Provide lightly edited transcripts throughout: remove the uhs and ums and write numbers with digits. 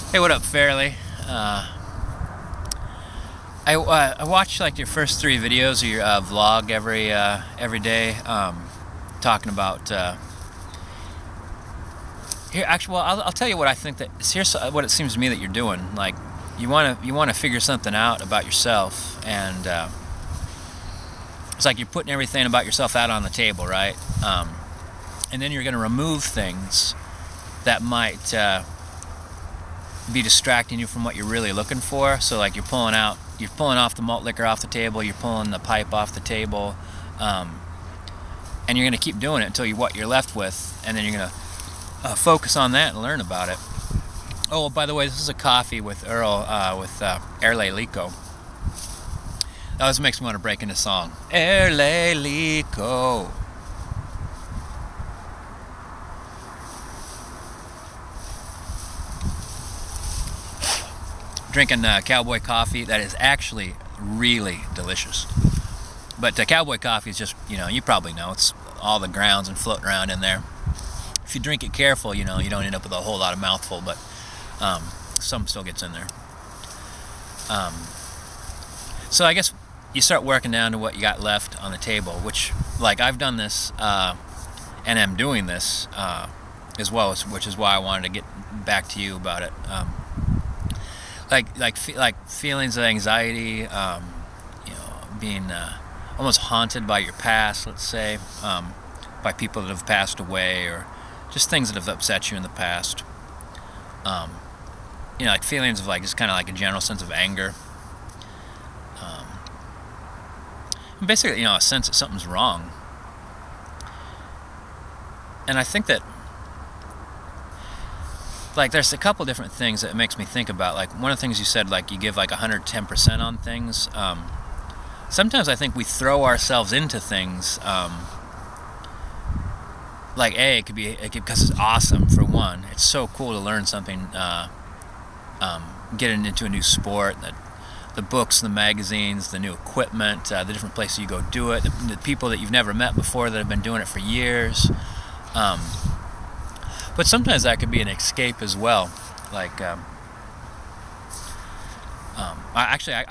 Hey, what up, Fairly? I watch like your first 3 videos of your vlog every day, talking about here. Actually, well, I'll tell you what I think that here's what it seems to me that you're doing. Like you want to figure something out about yourself, and it's like you're putting everything about yourself out on the table, right? And then you're going to remove things that might be distracting you from what you're really looking for. So like you're pulling off the malt liquor off the table, you're pulling the pipe off the table, and you're going to keep doing it until what you're left with, and then you're going to focus on that and learn about it. Oh, by the way, this is a coffee with Earl, with Airlayleekoh. That always makes me want to break into song. Airlayleekoh. Drinking cowboy coffee that is actually really delicious. But cowboy coffee is just, you probably know, it's all the grounds and floating around in there. If you drink it careful, you don't end up with a whole lot of mouthful, but some still gets in there. So I guess you start working down to what you got left on the table, which, like, I've done this and am doing this as well, which is why I wanted to get back to you about it. Like feelings of anxiety, being almost haunted by your past, let's say, by people that have passed away, or just things that have upset you in the past. Like feelings of just kind of like a general sense of anger. And basically, a sense that something's wrong. And I think that there's a couple different things that it makes me think about. Like one of the things you said, like you give 110% on things. Sometimes I think we throw ourselves into things. It could be because it's awesome, for one. It's so cool to learn something, getting into a new sport, the books, the magazines, the new equipment, the different places you go do it, the people that you've never met before that have been doing it for years. But sometimes that could be an escape as well. I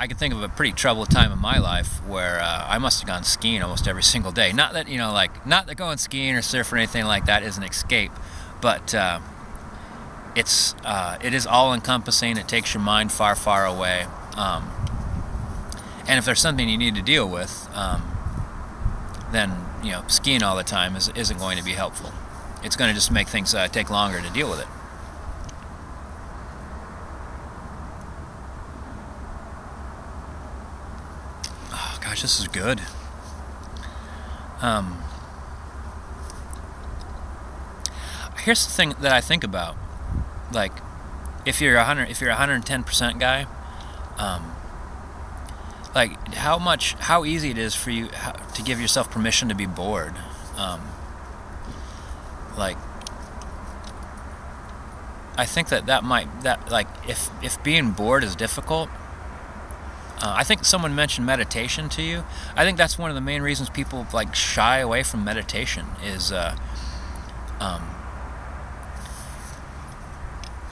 can think of a pretty troubled time in my life where I must have gone skiing almost every single day. Not that, not that going skiing or surfing or anything like that is an escape, but it is all-encompassing. It takes your mind far, far away. And if there's something you need to deal with, then skiing all the time isn't going to be helpful. It's going to just make things take longer to deal with it. Oh gosh, this is good. Here's the thing that I think about. Like, if you're a 110% guy, how easy it is for you to give yourself permission to be bored. I think if being bored is difficult, I think someone mentioned meditation to you. I think that's one of the main reasons people shy away from meditation is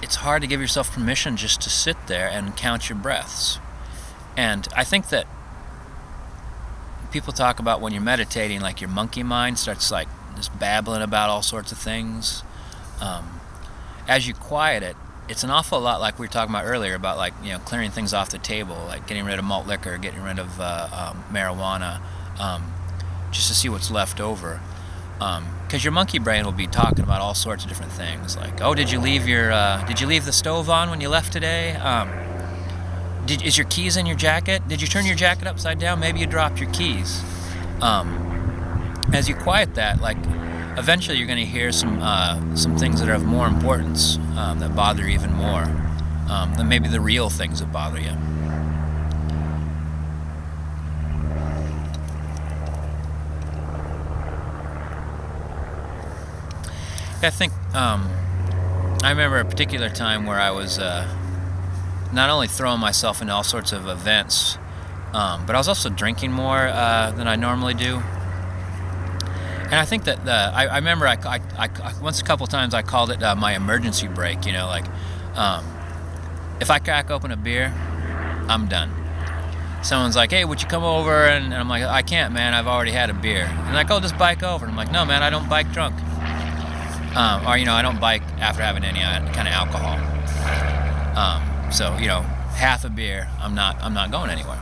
it's hard to give yourself permission just to sit there and count your breaths. And I think that people talk about when you're meditating, your monkey mind starts just babbling about all sorts of things. As you quiet it, it's an awful lot like we were talking about earlier about clearing things off the table, getting rid of malt liquor, getting rid of marijuana, just to see what's left over. Because your monkey brain will be talking about all sorts of different things, oh, did you leave the stove on when you left today? Is your keys in your jacket? Did you turn your jacket upside down? Maybe you dropped your keys. As you quiet that, eventually you're going to hear some things that are of more importance, that bother you even more than maybe the real things that bother you. I think I remember a particular time where I was not only throwing myself into all sorts of events, but I was also drinking more than I normally do. And I think that I remember once a couple times I called it my emergency brake. if I crack open a beer, I'm done. Someone's like, hey, would you come over? And I'm like, I can't, man, I've already had a beer. And they're like, oh, just bike over. And I'm like, no, man, I don't bike drunk. Or, you know, I don't bike after having any kind of alcohol. So, you know, half a beer, I'm not going anywhere.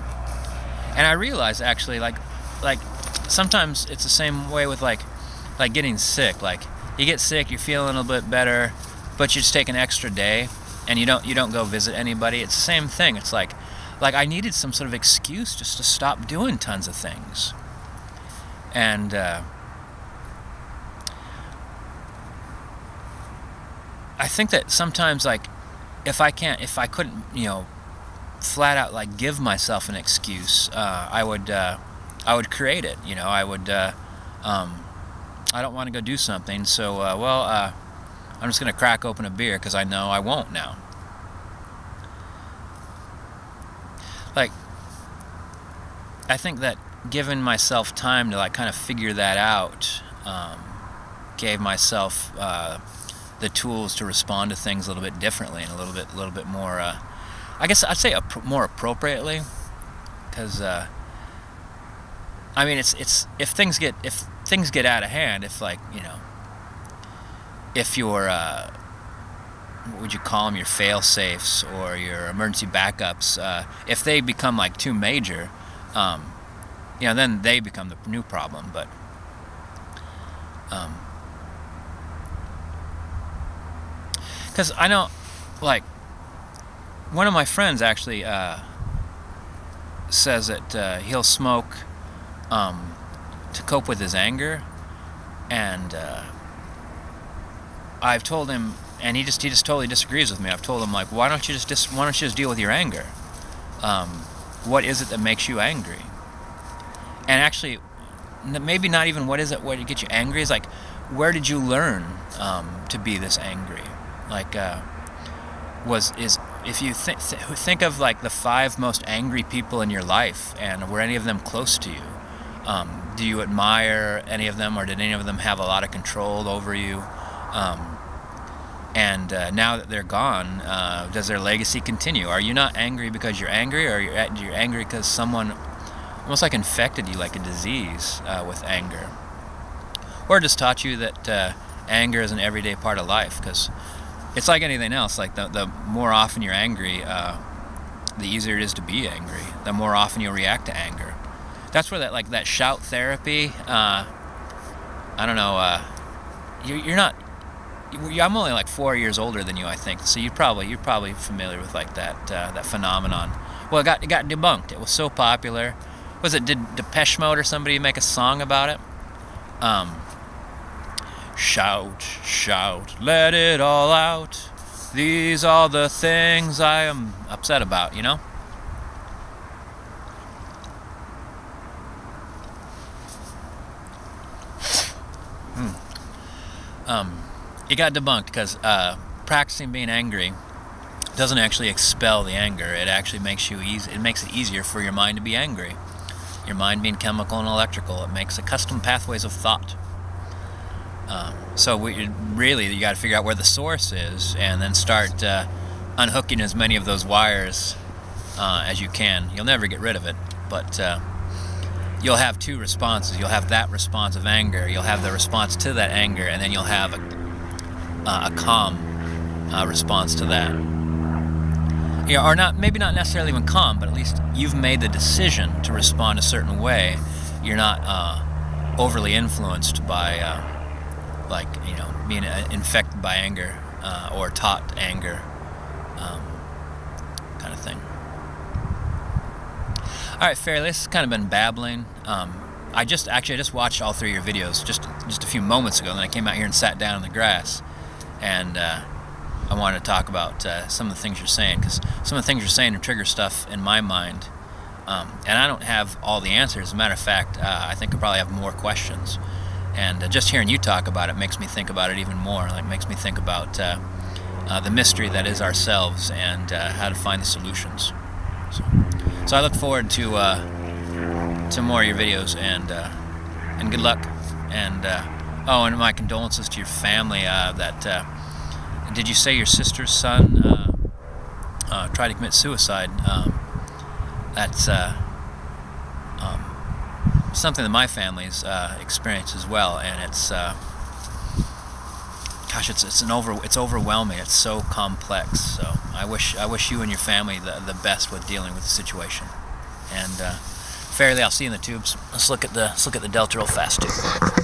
And I realize, actually, like sometimes it's the same way with like getting sick. Like, you get sick, you're feeling a little bit better, but you just take an extra day, and you don't go visit anybody. It's the same thing. It's like I needed some sort of excuse just to stop doing tons of things. And I think that sometimes, like, if I couldn't, you know, flat out like give myself an excuse, I would create it. You know, I would. I don't want to go do something, so I'm just gonna crack open a beer because I know I won't now. Like, I think that giving myself time to like kind of figure that out gave myself the tools to respond to things a little bit differently and a little bit more. I guess I'd say more appropriately, because I mean, it's if things get out of hand, if, like, you know, if your what would you call them, your fail-safes or your emergency backups, if they become like too major, you know, then they become the new problem. But because I know, like, one of my friends actually says that he'll smoke to cope with his anger, and I've told him, and he just totally disagrees with me. I've told him, like, why don't you just deal with your anger? What is it that makes you angry? And actually, maybe not even what gets you angry, is like, where did you learn to be this angry? Like, if you think of like the 5 most angry people in your life, and were any of them close to you? Do you admire any of them, or did any of them have a lot of control over you? And now that they're gone, does their legacy continue? Are you not angry because you're angry, or you're angry because someone almost like infected you like a disease with anger? Or just taught you that anger is an everyday part of life? Because it's like anything else. Like, the more often you're angry, the easier it is to be angry. The more often you'll react to anger. That's where that shout therapy. I don't know. You're not. I'm only like 4 years older than you, I think. So you're probably familiar with like that phenomenon. Well, it got debunked. It was so popular. Did Depeche Mode or somebody make a song about it? Shout, shout, let it all out. These are the things I am upset about, you know? It got debunked because practicing being angry doesn't actually expel the anger. It actually makes it easier for your mind to be angry. Your mind being chemical and electrical, it makes a custom pathways of thought. So you got to figure out where the source is, and then start unhooking as many of those wires as you can. You'll never get rid of it, but you'll have 2 responses. You'll have that response of anger, you'll have the response to that anger, and then you'll have a calm response to that. You know, or maybe not necessarily even calm, but at least you've made the decision to respond a certain way. You're not overly influenced by, like, you know, being infected by anger or taught anger, kind of thing. All right, Fairly, this has kind of been babbling. I just watched all 3 of your videos just a few moments ago, and then I came out here and sat down in the grass, and I wanted to talk about some of the things you're saying, because some of the things you're saying trigger stuff in my mind, and I don't have all the answers. As a matter of fact, I think I probably have more questions, and just hearing you talk about it makes me think about it even more. Like, makes me think about the mystery that is ourselves, and how to find the solutions. So I look forward to more of your videos, and good luck. And oh, and my condolences to your family. Did you say your sister's son try to commit suicide. That's something that my family's experienced as well, and it's gosh, it's overwhelming. It's so complex. So I wish you and your family the best with dealing with the situation. And Fairleigh, I'll see you in the tubes. Let's look at the delta real fast too.